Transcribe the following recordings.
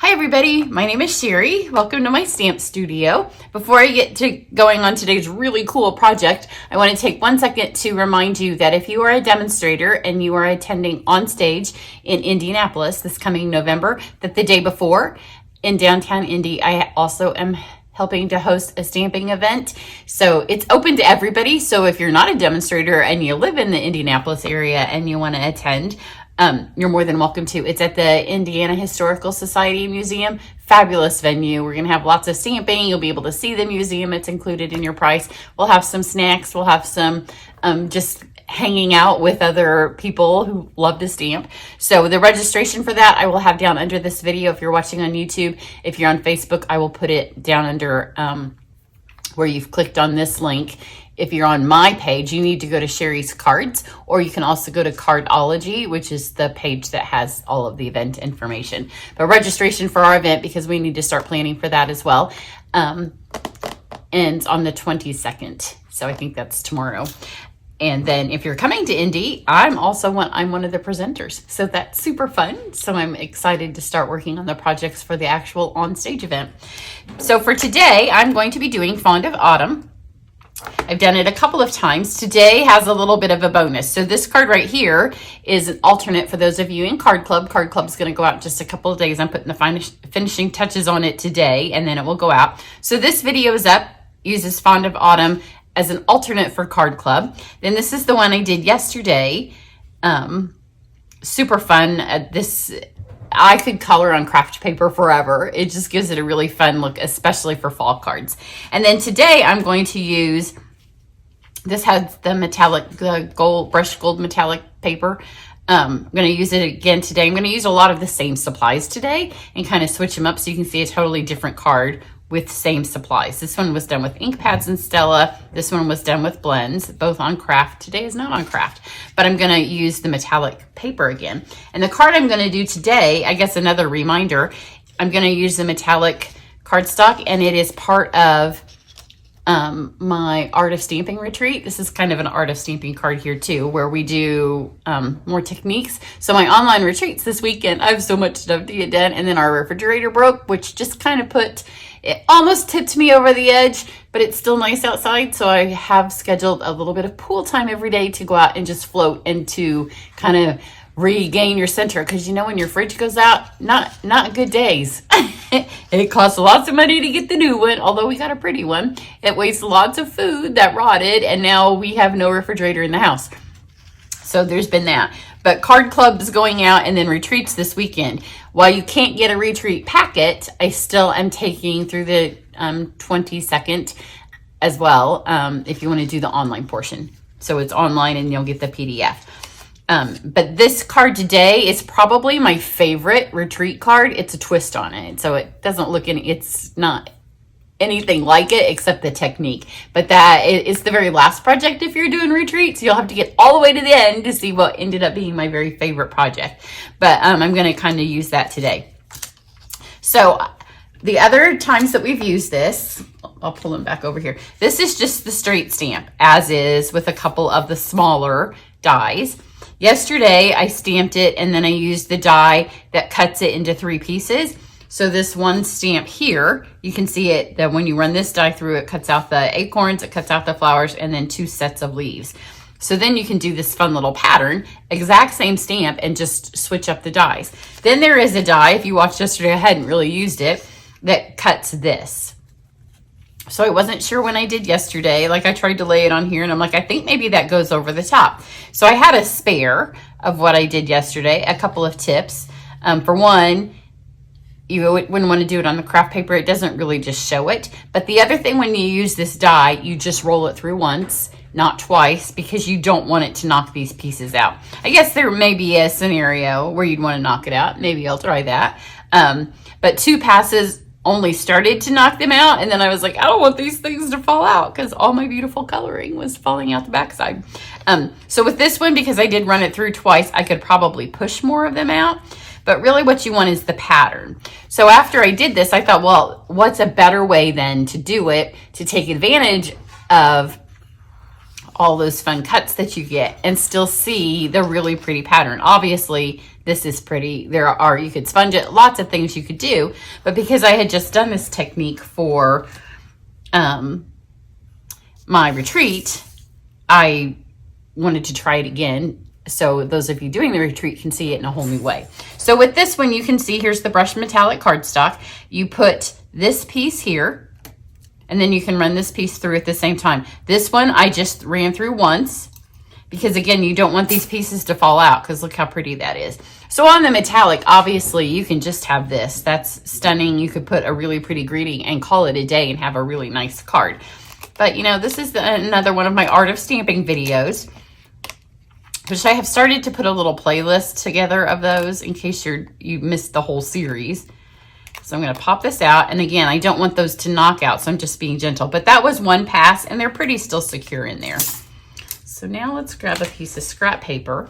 Hi everybody, my name is Cheri. Welcome to my stamp studio. Before I get to going on today's really cool project, I want to take 1 second to remind you that if you are a demonstrator and you are attending on stage in Indianapolis this coming November, that the day before in downtown Indy, I also am helping to host a stamping event. So it's open to everybody. So if you're not a demonstrator and you live in the Indianapolis area and you want to attend, you're more than welcome to. It's at the Indiana Historical Society Museum. Fabulous venue. We're going to have lots of stamping. You'll be able to see the museum. It's included in your price. We'll have some snacks. We'll have some just hanging out with other people who love to stamp. So the registration for that I will have down under this video if you're watching on YouTube. If you're on Facebook, I will put it down under where you've clicked on this link. If you're on my page, you need to go to Cheri's Cards, or you can also go to Card Ology, which is the page that has all of the event information. But registration for our event, because we need to start planning for that as well, ends on the 22nd. So I think that's tomorrow. And then if you're coming to Indy, I'm one of the presenters. So that's super fun. So I'm excited to start working on the projects for the actual on-stage event. So for today, I'm going to be doing Fond of Autumn. I've done it a couple of times. Today has a little bit of a bonus. So this card right here is an alternate for those of you in Card Club. Card Club's going to go out in just a couple of days. I'm putting the finishing touches on it today, and then it will go out. So this video is up, uses Fond of Autumn as an alternate for Card Club. Then this is the one I did yesterday. Super fun. I could color on craft paper forever. It just gives it a really fun look, especially for fall cards. And then today I'm going to use, this has the metallic, the gold, brushed gold metallic paper. I'm going to use it again today. I'm going to use a lot of the same supplies today and kind of switch them up so you can see a totally different card with same supplies. This one was done with ink pads and Stella. This one was done with blends, both on craft. Today is not on craft, but I'm going to use the metallic paper again. And the card I'm going to do today, I guess another reminder, I'm going to use the metallic cardstock, and it is part of my Art of Stamping retreat. This is kind of an Art of Stamping card here too, where we do more techniques. So my online retreats this weekend, I have so much stuff to get done. And then our refrigerator broke, which just kind of it almost tipped me over the edge, but it's still nice outside. So I have scheduled a little bit of pool time every day to go out and just float and to kind of regain your center. Because you know, when your fridge goes out, not good days. It costs lots of money to get the new one, although we got a pretty one. It wastes lots of food that rotted, and now we have no refrigerator in the house. So there's been that. But Card Club is going out, and then retreats this weekend. While you can't get a retreat packet, I still am taking through the 22nd as well, if you want to do the online portion. So it's online and you'll get the PDF. But this card today is probably my favorite retreat card. It's a twist on it. So it doesn't look it's not anything like it except the technique. But that is the very last project if you're doing retreats. You'll have to get all the way to the end to see what ended up being my very favorite project. But I'm going to kind of use that today. So the other times that we've used this, I'll pull them back over here. This is just the straight stamp, as is, with a couple of the smaller dies. Yesterday, I stamped it, and then I used the die that cuts it into 3 pieces. So this one stamp here, you can see it, that when you run this die through, it cuts out the acorns, it cuts out the flowers, and then 2 sets of leaves. So then you can do this fun little pattern, exact same stamp, and just switch up the dies. Then there is a die, if you watched yesterday, I hadn't really used it, that cuts this. So I wasn't sure when I did yesterday. Like, I tried to lay it on here, and I'm like, I think maybe that goes over the top. So I had a spare of what I did yesterday, a couple of tips. For one, you wouldn't want to do it on the craft paper. It doesn't really just show it. But the other thing, when you use this die, you just roll it through once, not twice, because you don't want it to knock these pieces out. I guess there may be a scenario where you'd want to knock it out. Maybe I'll try that. But 2 passes only started to knock them out, and then I was like, I don't want these things to fall out, because all my beautiful coloring was falling out the backside. So with this one, because I did run it through twice, I could probably push more of them out. But really what you want is the pattern. So after I did this, I thought, well, what's a better way then to do it, to take advantage of all those fun cuts that you get and still see the really pretty pattern? Obviously, this is pretty. There are, you could sponge it, lots of things you could do. But because I had just done this technique for my retreat, I wanted to try it again. So those of you doing the retreat can see it in a whole new way. So with this one, you can see here's the brushed metallic cardstock. You put this piece here, and then you can run this piece through at the same time. This one I just ran through once, because again, you don't want these pieces to fall out, because look how pretty that is. So on the metallic, obviously you can just have this. That's stunning. You could put a really pretty greeting and call it a day and have a really nice card. But you know, this is another one of my Art of Stamping videos, which I have started to put a little playlist together of those in case you missed the whole series. So I'm going to pop this out. And again, I don't want those to knock out, so I'm just being gentle. But that was one pass, and they're pretty still secure in there. So now let's grab a piece of scrap paper.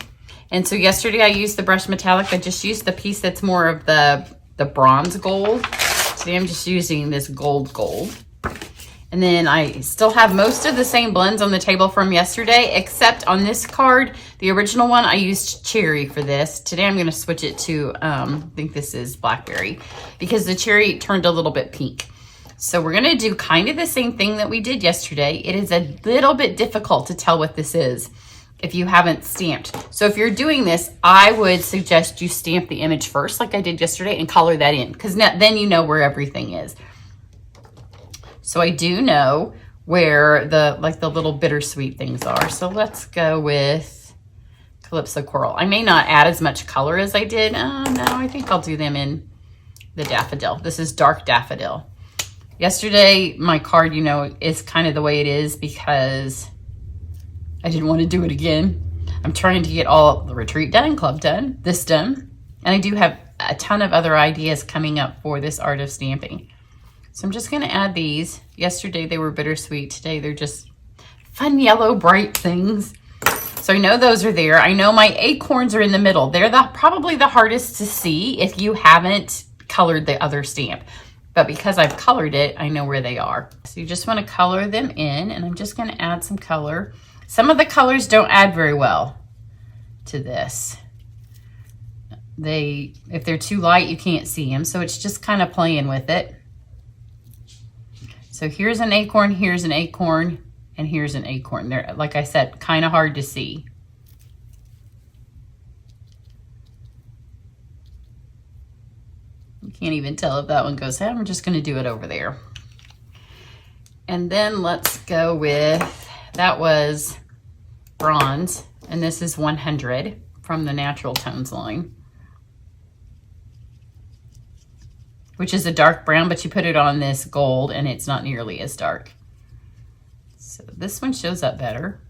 And so yesterday I used the brushed metallic. I just used the piece that's more of the bronze gold. Today I'm just using this gold. And then I still have most of the same blends on the table from yesterday, except on this card, the original one, I used Cheri for this. Today I'm going to switch it to, I think this is blackberry, because the cherry turned a little bit pink. So we're going to do kind of the same thing that we did yesterday. It is a little bit difficult to tell what this is if you haven't stamped. So if you're doing this, I would suggest you stamp the image first, like I did yesterday, and color that in, because then you know where everything is. So I do know where the little bittersweet things are. So let's go with Calypso Coral. I may not add as much color as I did. No, I think I'll do them in the daffodil. This is dark daffodil. Yesterday, my card, you know, is kind of the way it is because I didn't want to do it again. I'm trying to get all the retreat done, club done, this done. And I do have a ton of other ideas coming up for this Art of Stamping. So I'm just going to add these. Yesterday they were bittersweet. Today they're just fun yellow bright things. So I know those are there. I know my acorns are in the middle. They're probably the hardest to see if you haven't colored the other stamp. But because I've colored it, I know where they are. So you just want to color them in, and I'm just going to add some color. Some of the colors don't add very well to this. If they're too light, you can't see them. So it's just kind of playing with it. So here's an acorn, and here's an acorn. They're, like I said, kind of hard to see. You can't even tell if that one goes down. I'm just going to do it over there. And then let's go with, that was bronze, and this is 100 from the Natural Tones line, which is a dark brown, but you put it on this gold and it's not nearly as dark. So this one shows up better.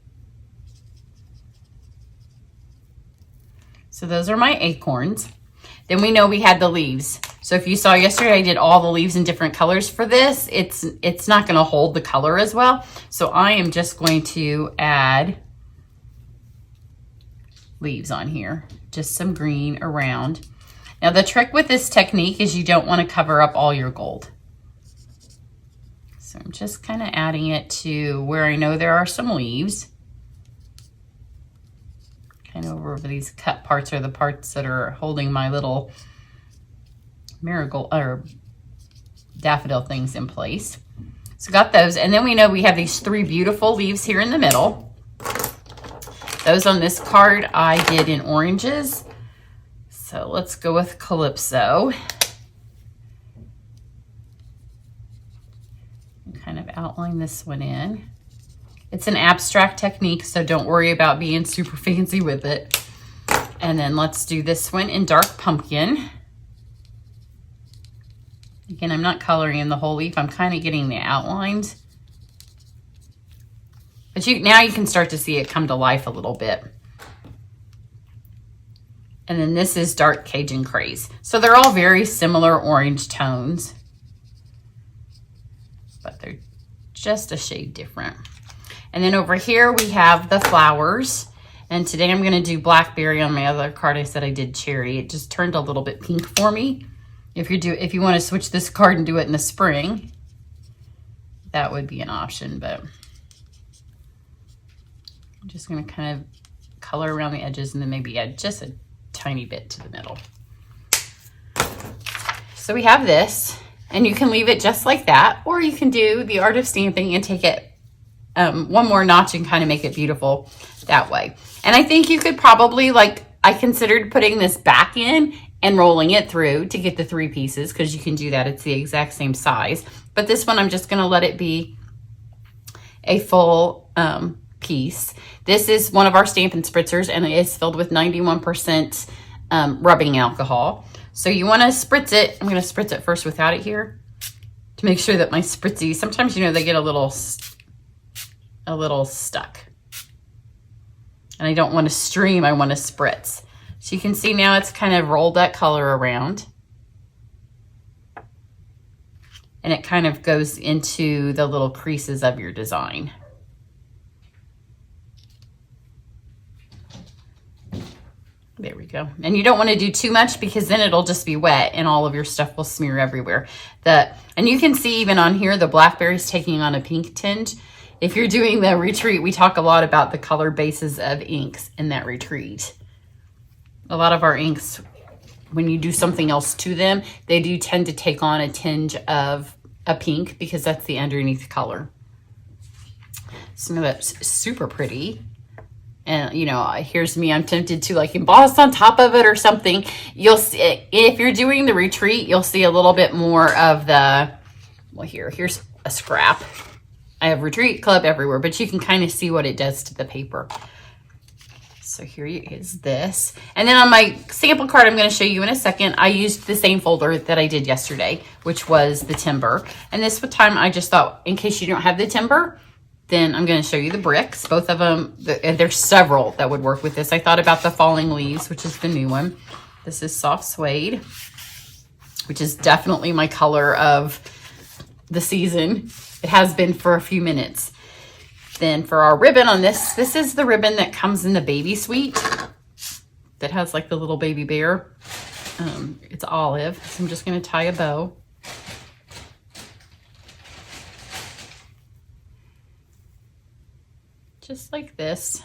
So those are my acorns. Then we know we had the leaves. So if you saw yesterday, I did all the leaves in different colors for this. It's not going to hold the color as well. So I am just going to add leaves on here, just some green around. Now the trick with this technique is you don't want to cover up all your gold. So I'm just kind of adding it to where I know there are some leaves. Kind of over these cut parts are the parts that are holding my little marigold or daffodil things in place. So got those, and then we know we have these three beautiful leaves here in the middle. Those on this card I did in oranges. So let's go with Calypso. And kind of outline this one in. It's an abstract technique, so don't worry about being super fancy with it. And then let's do this one in dark pumpkin. Again, I'm not coloring in the whole leaf. I'm kind of getting the outlines. But now you can start to see it come to life a little bit. And then this is dark Cajun Craze. So they're all very similar orange tones, but they're just a shade different. And then over here we have the flowers. And today I'm going to do blackberry. On my other card I said I did cherry. It just turned a little bit pink for me. If you want to switch this card and do it in the spring, that would be an option, but I'm just going to kind of color around the edges and then maybe add just a tiny bit to the middle. So we have this, and you can leave it just like that, or you can do the art of stamping and take it one more notch and kind of make it beautiful that way. And I think you could probably, like, I considered putting this back in and rolling it through to get the 3 pieces, because you can do that. It's the exact same size. But this one, I'm just going to let it be a full piece. This is one of our Stampin' Spritzers, and it is filled with 91% rubbing alcohol. So you want to spritz it. I'm going to spritz it first without it here to make sure that my spritzy, sometimes, you know, they get a little stuck. And I don't want to stream, I want to spritz. So you can see now it's kind of rolled that color around. And it kind of goes into the little creases of your design. There we go. And you don't want to do too much, because then it'll just be wet and all of your stuff will smear everywhere. And you can see even on here, the blackberry's taking on a pink tinge. If you're doing the retreat, we talk a lot about the color bases of inks in that retreat. A lot of our inks, when you do something else to them, they do tend to take on a tinge of a pink, because that's the underneath color. So that's super pretty. And, you know, here's me, I'm tempted to like emboss on top of it or something. You'll see, if you're doing the retreat, you'll see a little bit more of the, well, here's a scrap. I have retreat club everywhere, but you can kind of see what it does to the paper. So here is this. And then on my sample card, I'm going to show you in a second, I used the same folder that I did yesterday, which was the timber. And this time I just thought, in case you don't have the timber, then I'm going to show you the bricks, both of them. There's several that would work with this. I thought about the falling leaves, which is the new one. This is soft suede, which is definitely my color of the season. It has been for a few minutes. Then for our ribbon on this is the ribbon that comes in the baby suite that has like the little baby bear. It's olive, so I'm just going to tie a bow. Just like this.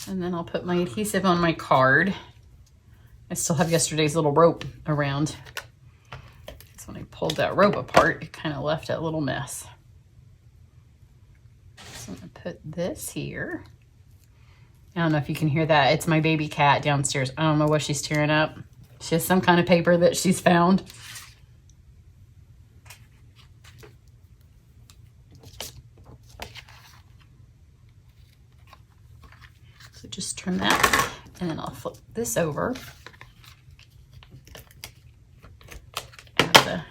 And then I'll put my adhesive on my card. I still have yesterday's little rope around. So when I pulled that rope apart, it kind of left that little mess. So I'm going to put this here. I don't know if you can hear that. It's my baby cat downstairs. I don't know what she's tearing up. She has some kind of paper that she's found. So just trim that, and then I'll flip this over. Add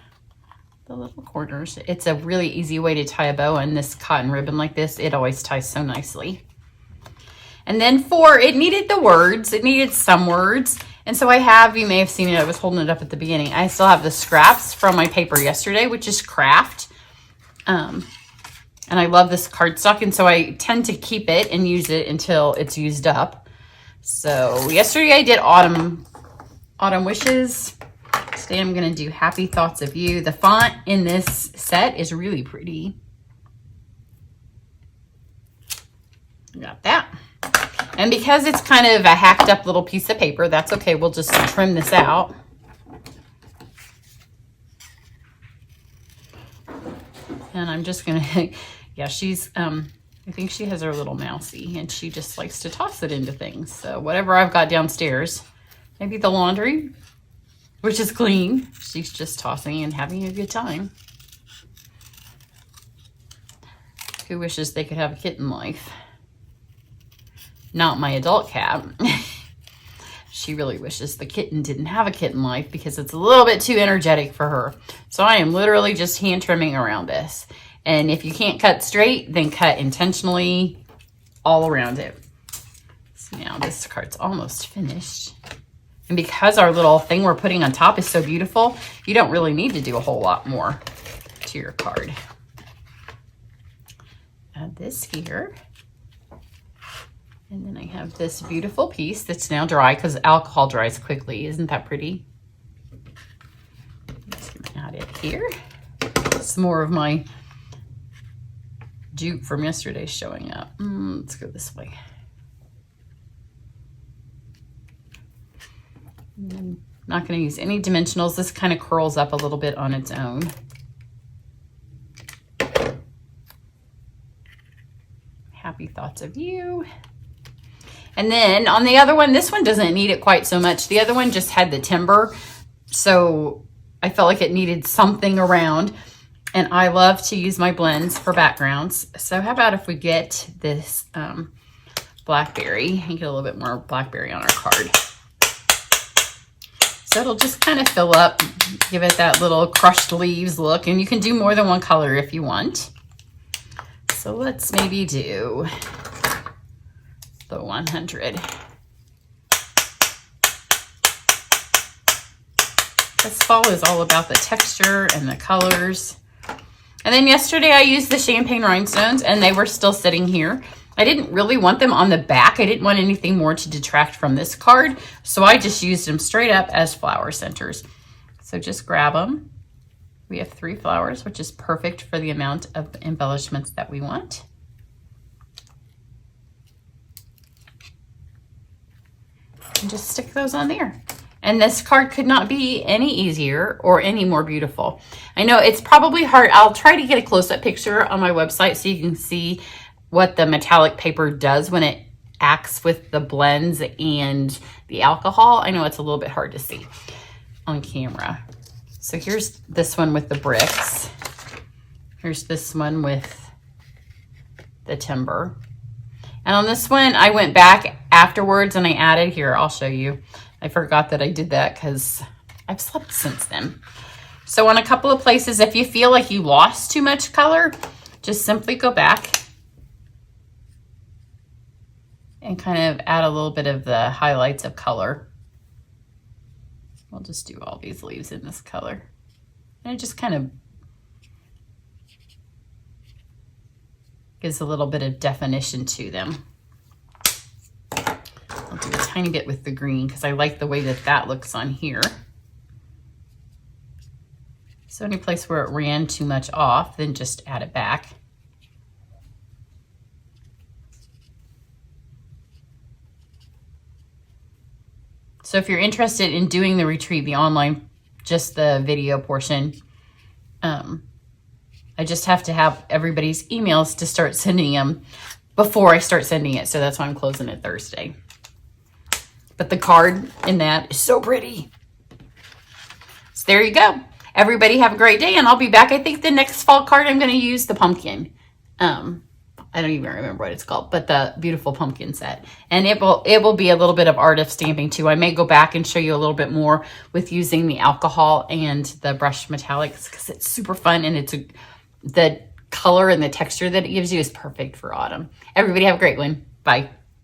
the little corners. It's a really easy way to tie a bow on this cotton ribbon like this. It always ties so nicely. And then it needed the words. It needed some words. And so I have, you may have seen it, I was holding it up at the beginning. I still have the scraps from my paper yesterday, which is craft. And I love this cardstock, and so I tend to keep it and use it until it's used up. So yesterday I did autumn wishes. Today I'm going to do happy thoughts of you. The font in this set is really pretty. Got that. And because it's kind of a hacked up little piece of paper, that's okay. We'll just trim this out. And I'm just going to, yeah, she's, I think she has her little mousey, and she just likes to toss it into things. So whatever I've got downstairs, maybe the laundry, which is clean, she's just tossing and having a good time. Who wishes they could have a kitten life? Not my adult cat. She really wishes the kitten didn't have a kitten life because it's a little bit too energetic for her. So I am literally just hand trimming around this. And if you can't cut straight, then cut intentionally all around it. So now this card's almost finished. And because our little thing we're putting on top is so beautiful, you don't really need to do a whole lot more to your card. Add this here. And then I have this beautiful piece that's now dry because alcohol dries quickly. Isn't that pretty? I'm just gonna add it here. Some more of my jute from yesterday showing up. Let's go this way. not going to use any dimensionals. This kind of curls up a little bit on its own. Happy thoughts of you. And then on the other one, this one doesn't need it quite so much. The other one just had the timber, so I felt like it needed something around. And I love to use my blends for backgrounds. So how about if we get this blackberry and get a little bit more blackberry on our card. So it'll just kind of fill up, give it that little crushed leaves look. And you can do more than one color if you want. So let's maybe do the 100. This fall is all about the texture and the colors. And then yesterday I used the champagne rhinestones and they were still sitting here. I didn't really want them on the back. I didn't want anything more to detract from this card. So I just used them straight up as flower centers. So just grab them. We have 3 flowers, which is perfect for the amount of embellishments that we want. And just stick those on there. And this card could not be any easier or any more beautiful. I know it's probably hard. I'll try to get a close-up picture on my website so you can see what the metallic paper does when it acts with the blends and the alcohol. I know it's a little bit hard to see on camera. So here's this one with the bricks. Here's this one with the timber. And on this one, I went back afterwards and I added here. I'll show you. I forgot that I did that because I've slept since then. So on a couple of places, if you feel like you lost too much color, just simply go back and kind of add a little bit of the highlights of color. We'll just do all these leaves in this color. And it just kind of gives a little bit of definition to them. I'll do a tiny bit with the green because I like the way that that looks on here. So any place where it ran too much off, then just add it back. So if you're interested in doing the retreat, the online, just the video portion, I just have to have everybody's emails to start sending them before I start sending it. So that's why I'm closing it Thursday. But the card in that is so pretty. So there you go. Everybody have a great day, and I'll be back. I think the next fall card I'm going to use the pumpkin. I don't even remember what it's called, but the beautiful pumpkin set. And it will be a little bit of art of stamping too. I may go back and show you a little bit more with using the alcohol and the brushed metallics because it's super fun, and the color and the texture that it gives you is perfect for autumn. Everybody have a great one. Bye.